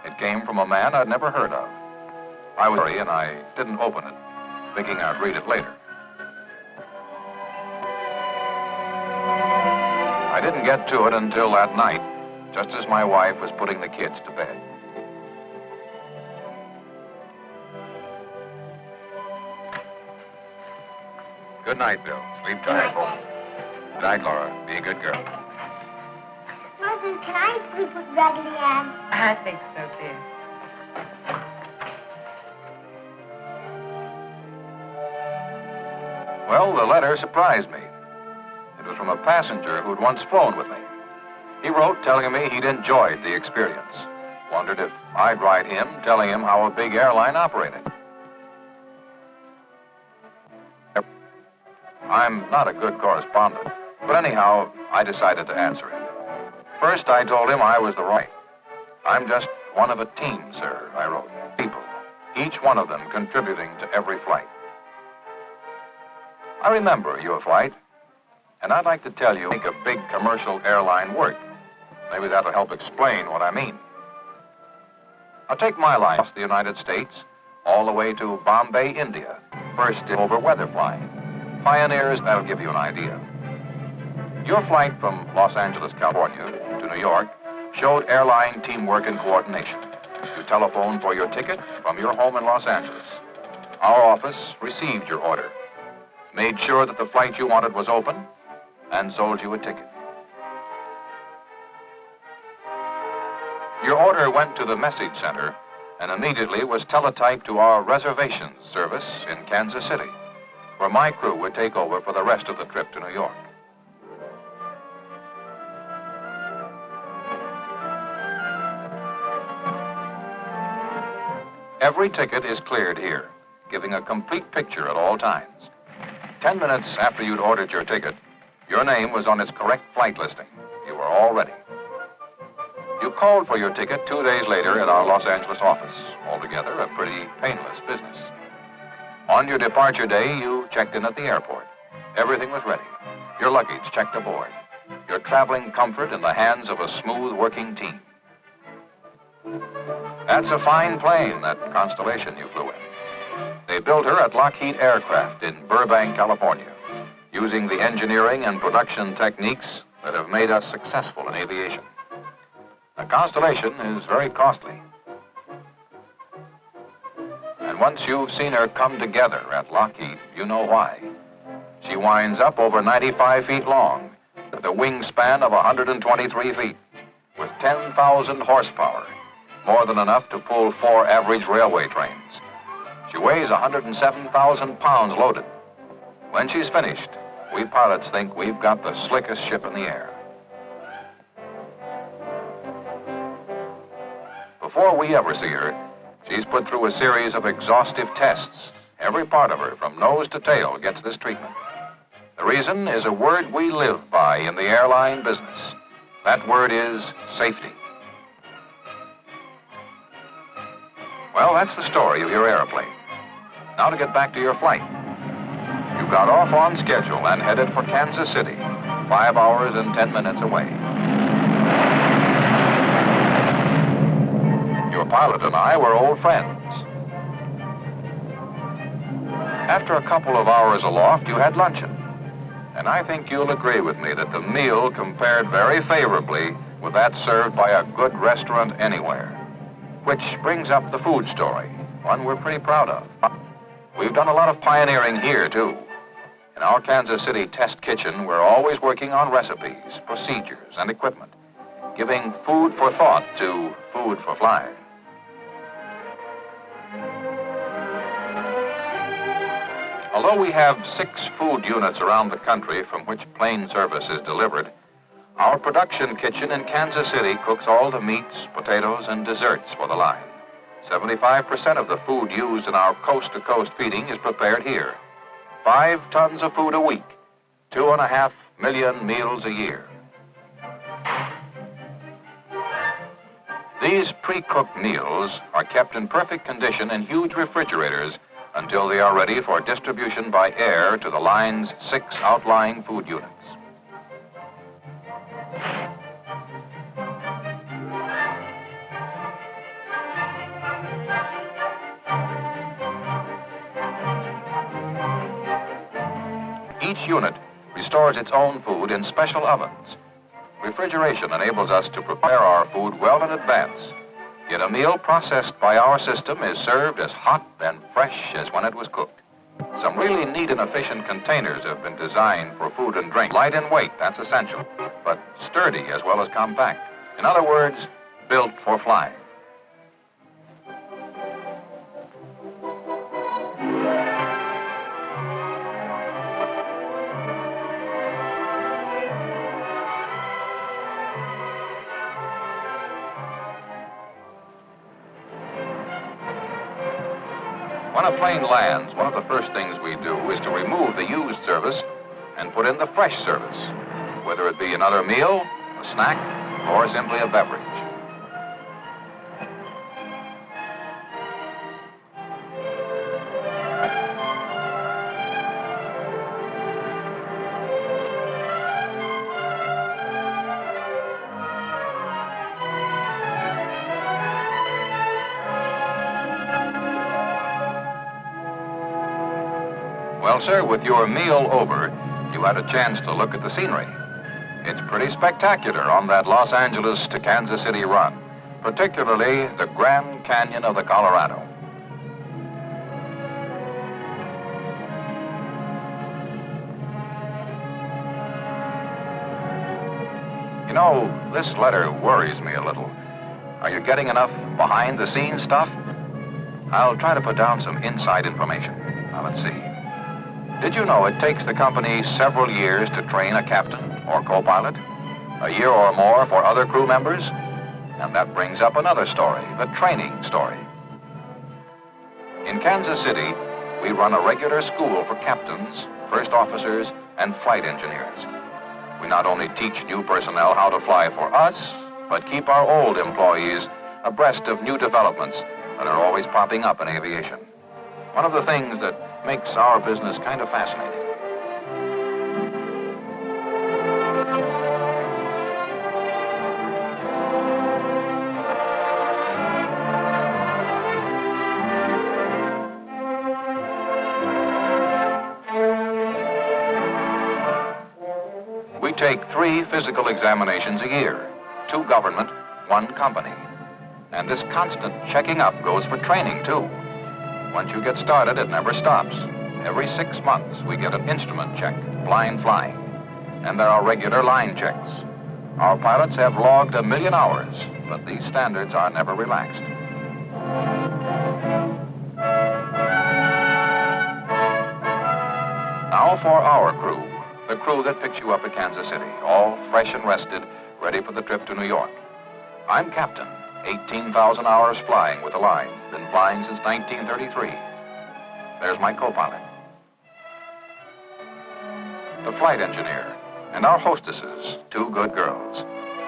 It came from a man I'd never heard of. I was sorry and I didn't open it, thinking I'd read it later. I didn't get to it until that night, just as my wife was putting the kids to bed. Good night, Bill. Sleep tight. Good night, Laura. Be a good girl. Mother, can I sleep with Raggedy Ann? I think so, dear. Well, the letter surprised me. It was from a passenger who'd once flown with me. He wrote telling me he'd enjoyed the experience. Wondered if I'd write him telling him how a big airline operated. I'm not a good correspondent, but anyhow, I decided to answer him. First, I told him I was the right. I'm just one of a team, sir, I wrote. People, each one of them contributing to every flight. I remember your flight, and I'd like to tell you, make a big commercial airline work. Maybe that'll help explain what I mean. I'll take my line across the United States, all the way to Bombay, India. First over weather flying. Pioneers, that'll give you an idea. Your flight from Los Angeles, California to New York showed airline teamwork and coordination. You telephoned for your ticket from your home in Los Angeles. Our office received your order, made sure that the flight you wanted was open, and sold you a ticket. Your order went to the message center and immediately was teletyped to our reservations service in Kansas City, where my crew would take over for the rest of the trip to New York. Every ticket is cleared here, giving a complete picture at all times. 10 minutes after you'd ordered your ticket, your name was on its correct flight listing. You were all ready. You called for your ticket 2 days later at our Los Angeles office. Altogether, a pretty painless business. On your departure day, you checked in at the airport. Everything was ready. Your luggage checked aboard. Your traveling comfort in the hands of a smooth working team. That's a fine plane, that Constellation you flew in. They built her at Lockheed Aircraft in Burbank, California, using the engineering and production techniques that have made us successful in aviation. The Constellation is very costly. And once you've seen her come together at Lockheed, you know why. She winds up over 95 feet long, with a wingspan of 123 feet, with 10,000 horsepower, more than enough to pull 4 average railway trains. She weighs 107,000 pounds loaded. When she's finished, we pilots think we've got the slickest ship in the air. Before we ever see her, she's put through a series of exhaustive tests. Every part of her, from nose to tail, gets this treatment. The reason is a word we live by in the airline business. That word is safety. Well, that's the story of your airplane. Now to get back to your flight. You got off on schedule and headed for Kansas City, 5 hours and 10 minutes away. Your pilot and I were old friends. After a couple of hours aloft, you had luncheon. And I think you'll agree with me that the meal compared very favorably with that served by a good restaurant anywhere. Which brings up the food story, one we're pretty proud of. We've done a lot of pioneering here, too. In our Kansas City test kitchen, we're always working on recipes, procedures, and equipment, giving food for thought to food for flying. Although we have 6 food units around the country from which plane service is delivered, our production kitchen in Kansas City cooks all the meats, potatoes, and desserts for the line. 75% of the food used in our coast-to-coast feeding is prepared here. 5 tons of food a week, 2.5 million meals a year. These pre-cooked meals are kept in perfect condition in huge refrigerators until they are ready for distribution by air to the line's 6 outlying food units. Each unit restores its own food in special ovens. Refrigeration enables us to prepare our food well in advance, yet a meal processed by our system is served as hot and fresh as when it was cooked. Some really neat and efficient containers have been designed for food and drink. Light in weight, that's essential, but sturdy as well as compact. In other words, built for flying. When a plane lands, one of the first things we do is to remove the used service and put in the fresh service, whether it be another meal, a snack, or simply a beverage. Well, sir, with your meal over, you had a chance to look at the scenery. It's pretty spectacular on that Los Angeles to Kansas City run, particularly the Grand Canyon of the Colorado. You know, this letter worries me a little. Are you getting enough behind-the-scenes stuff? I'll try to put down some inside information. Now, let's see. Did you know it takes the company several years to train a captain or co-pilot? A year or more for other crew members? And that brings up another story, the training story. In Kansas City, we run a regular school for captains, first officers, and flight engineers. We not only teach new personnel how to fly for us, but keep our old employees abreast of new developments that are always popping up in aviation. One of the things that makes our business kind of fascinating. We take 3 physical examinations a year, 2 government, 1 company. And this constant checking up goes for training, too. Once you get started, it never stops. Every 6 months, we get an instrument check, blind flying. And there are regular line checks. Our pilots have logged 1 million hours, but these standards are never relaxed. Now for our crew, the crew that picks you up at Kansas City, all fresh and rested, ready for the trip to New York. I'm captain. 18,000 hours flying with the line. Been flying since 1933. There's my co-pilot. The flight engineer and our hostesses, 2 good girls.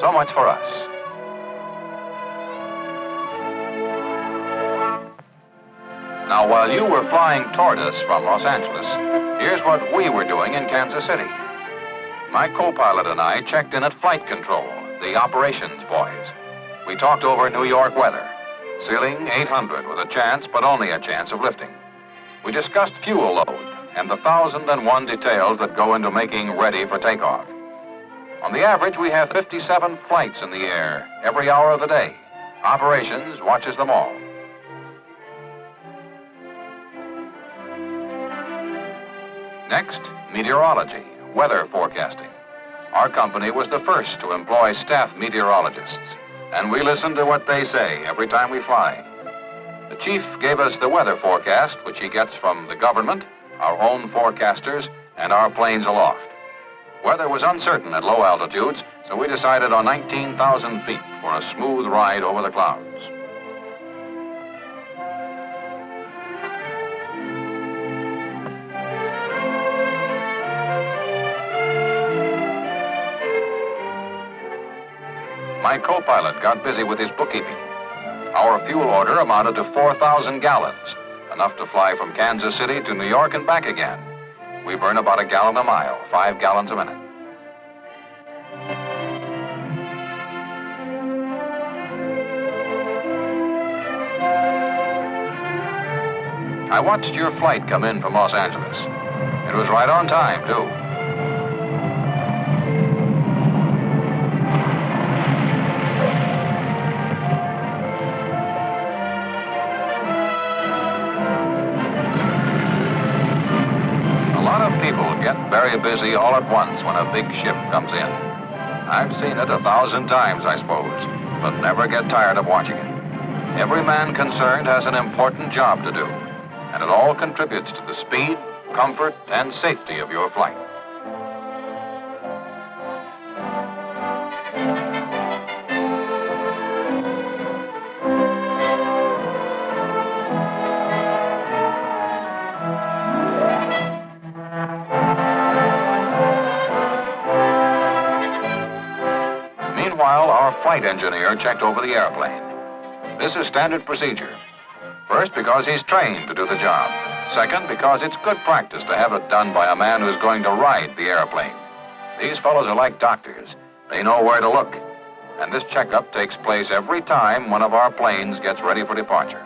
So much for us. Now, while you were flying toward us from Los Angeles, here's what we were doing in Kansas City. My co-pilot and I checked in at flight control, the operations boys. We talked over New York weather. Ceiling 800 with a chance, but only a chance of lifting. We discussed fuel load and the 1,001 details that go into making ready for takeoff. On the average, we have 57 flights in the air every hour of the day. Operations watches them all. Next, meteorology, weather forecasting. Our company was the first to employ staff meteorologists, and we listen to what they say every time we fly. The chief gave us the weather forecast, which he gets from the government, our own forecasters, and our planes aloft. Weather was uncertain at low altitudes, so we decided on 19,000 feet for a smooth ride over the clouds. My co-pilot got busy with his bookkeeping. Our fuel order amounted to 4,000 gallons, enough to fly from Kansas City to New York and back again. We burn about 1 gallon a mile, 5 gallons a minute. I watched your flight come in from Los Angeles. It was right on time, too. A lot of people get very busy all at once when a big ship comes in. I've seen it 1,000 times, I suppose, but never get tired of watching it. Every man concerned has an important job to do, and it all contributes to the speed, comfort, and safety of your flight. Meanwhile, our flight engineer checked over the airplane. This is standard procedure. First, because he's trained to do the job. Second, because it's good practice to have it done by a man who's going to ride the airplane. These fellows are like doctors. They know where to look. And this checkup takes place every time one of our planes gets ready for departure.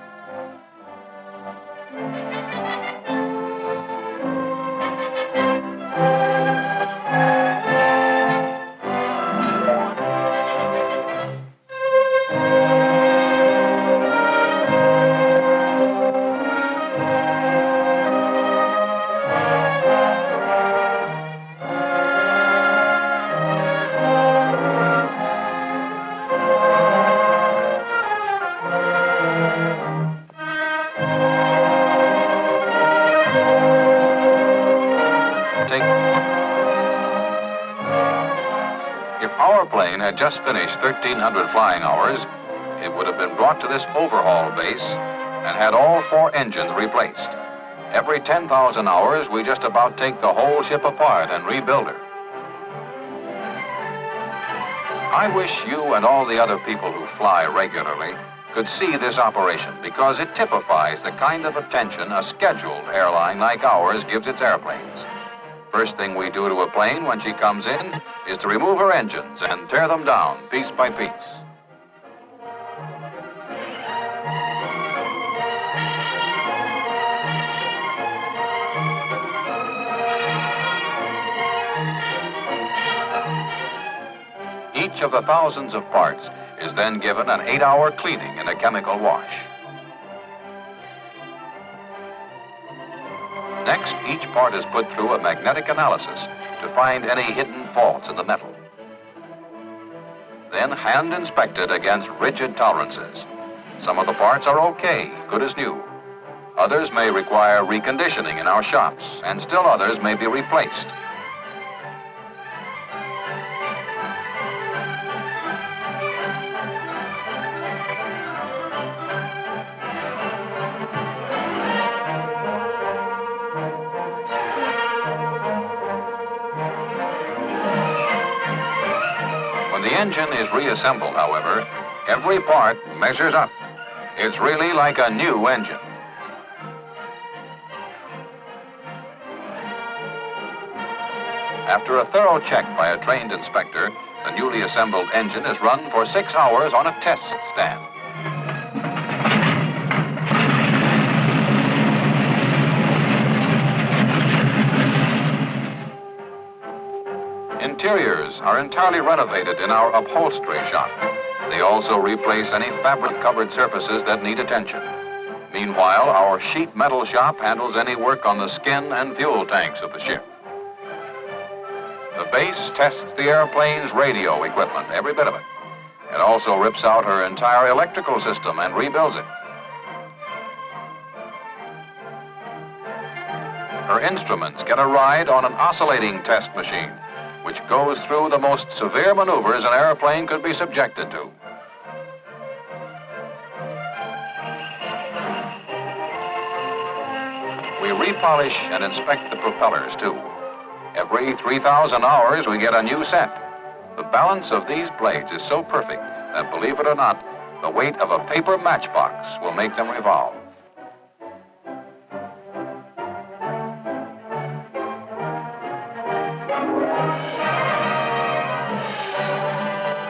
If our plane had just finished 1,300 flying hours, it would have been brought to this overhaul base and had all 4 engines replaced. Every 10,000 hours, we just about take the whole ship apart and rebuild her. I wish you and all the other people who fly regularly could see this operation, because it typifies the kind of attention a scheduled airline like ours gives its airplanes. First thing we do to a plane when she comes in is to remove her engines and tear them down piece by piece. Each of the thousands of parts is then given an 8-hour cleaning in a chemical wash. Next, each part is put through a magnetic analysis to find any hidden faults in the metal. Then hand inspected against rigid tolerances. Some of the parts are okay, good as new. Others may require reconditioning in our shops, and still others may be replaced. When the engine is reassembled, however, every part measures up. It's really like a new engine. After a thorough check by a trained inspector, the newly assembled engine is run for 6 hours on a test stand. Interiors are entirely renovated in our upholstery shop. They also replace any fabric-covered surfaces that need attention. Meanwhile, our sheet metal shop handles any work on the skin and fuel tanks of the ship. The base tests the airplane's radio equipment, every bit of it. It also rips out her entire electrical system and rebuilds it. Her instruments get a ride on an oscillating test machine, which goes through the most severe maneuvers an airplane could be subjected to. We repolish and inspect the propellers, too. Every 3,000 hours, we get a new set. The balance of these blades is so perfect that, believe it or not, the weight of a paper matchbox will make them revolve.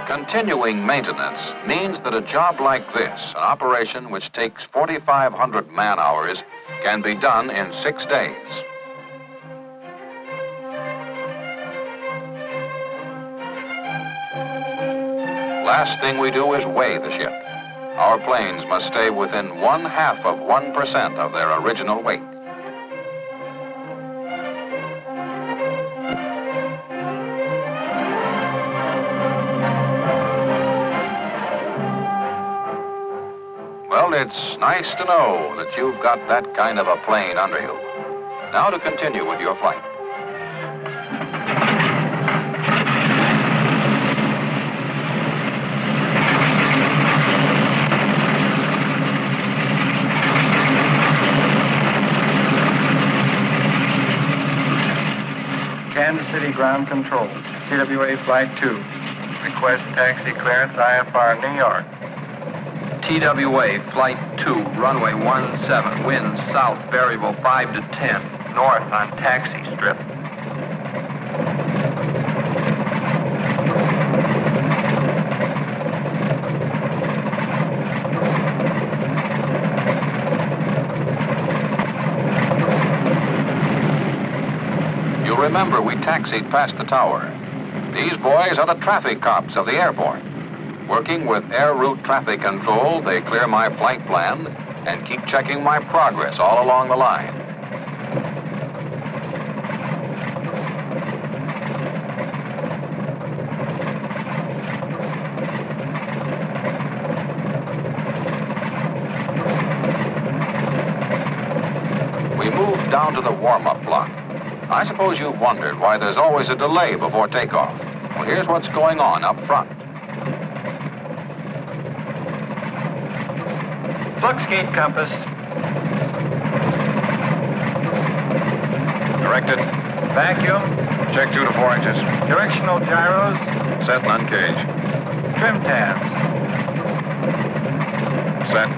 Continuing maintenance means that a job like this, an operation which takes 4,500 man-hours, can be done in 6 days. Last thing we do is weigh the ship. Our planes must stay within 1/2 of 1% of their original weight. Well, it's nice to know that you've got that kind of a plane under you. Now to continue with your flight. Kansas City Ground Control, TWA Flight 2. Request taxi clearance IFR New York. TWA Flight 2, runway 17, winds south, variable 5 to 10, north on taxi strip. You remember we taxied past the tower. These boys are the traffic cops of the airport. Working with air route traffic control, they clear my flight plan and keep checking my progress all along the line. We moved down to the warm-up block. I suppose you've wondered why there's always a delay before takeoff. Well, here's what's going on up front. Flux gate compass. Directed. Vacuum. Check 2 to 4 inches. Directional gyros. Set and uncage. Trim tabs. Set.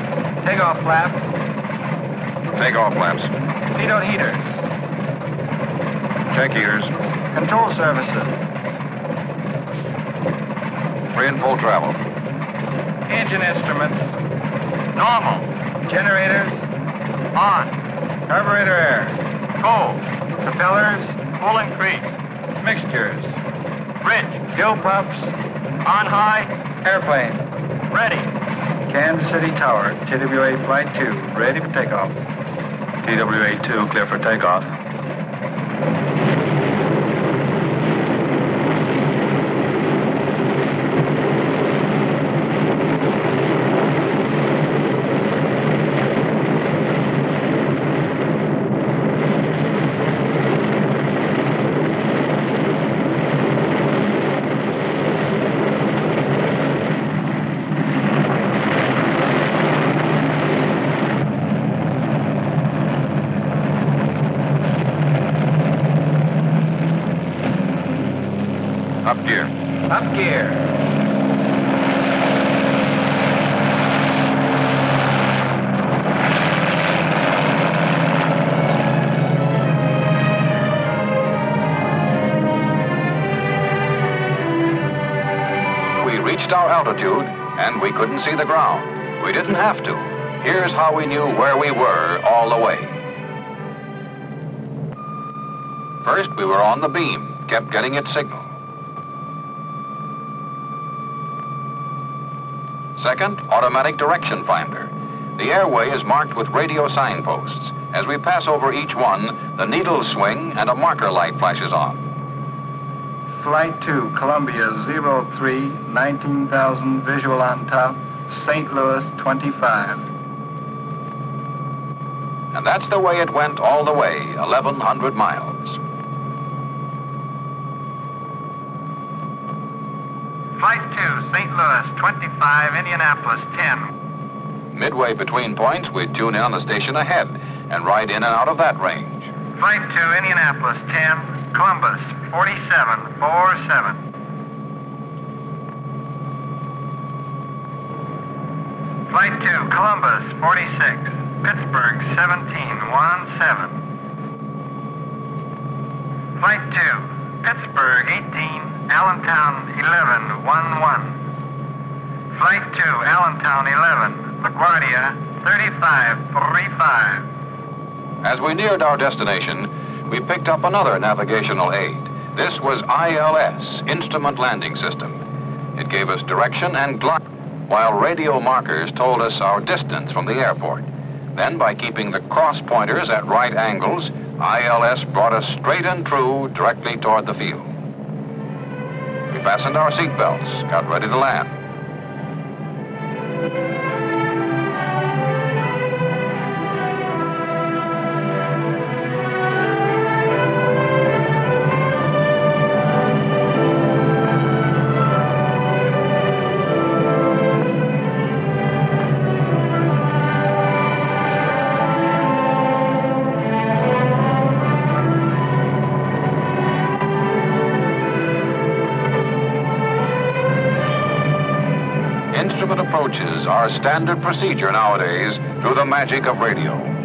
Takeoff flaps. Takeoff flaps. Pitot heaters. Check heaters. Control services. Free and full travel. Engine instruments. Normal. Generators. On. Carburetor air. Cold. Propellers. Full increase. Mixtures. Bridge. Fuel pumps. On high. Airplane. Ready. Kansas City Tower, TWA Flight 2, ready for takeoff. TWA 2, clear for takeoff. Up gear. Up gear. We reached our altitude, and we couldn't see the ground. We didn't have to. Here's how we knew where we were all the way. First, we were on the beam, kept getting its signal. Second, automatic direction finder. The airway is marked with radio signposts. As we pass over each one, the needles swing and a marker light flashes on. Flight 2, Columbia 03, 19,000, visual on top, St. Louis 25. And that's the way it went all the way, 1,100 miles. Flight 2, St. Louis 25, Indianapolis 10. Midway between points, we'd tune in on the station ahead and ride in and out of that range. Flight 2, Indianapolis 10, Columbus 4747. Flight 2, Columbus 46, Pittsburgh 1717. Flight 2, Pittsburgh 18, Allentown 1111. Flight 2, Allentown 11, LaGuardia 3535. As we neared our destination, we picked up another navigational aid. This was ILS, Instrument Landing System. It gave us direction and glide, while radio markers told us our distance from the airport. Then, by keeping the cross pointers at right angles, ILS brought us straight and true directly toward the field. We fastened our seatbelts, got ready to land. Instrument approaches are standard procedure nowadays through the magic of radio.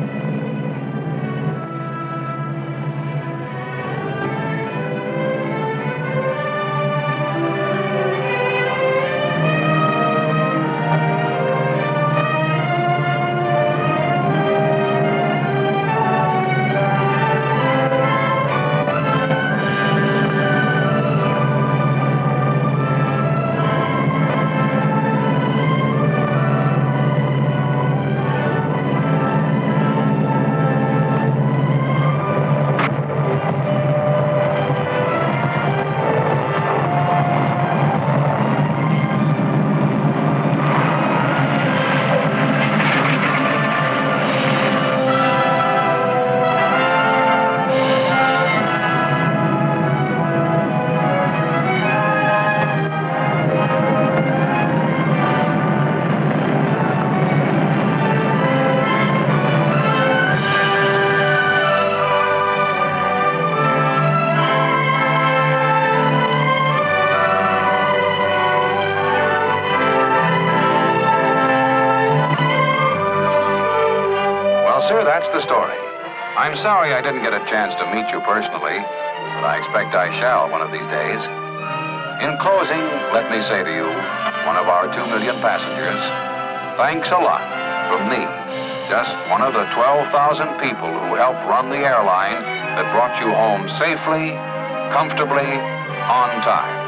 Sir, that's the story. I'm sorry I didn't get a chance to meet you personally, but I expect I shall one of these days. In closing, let me say to you, one of our 2 million passengers, thanks a lot from me, just one of the 12,000 people who helped run the airline that brought you home safely, comfortably, on time.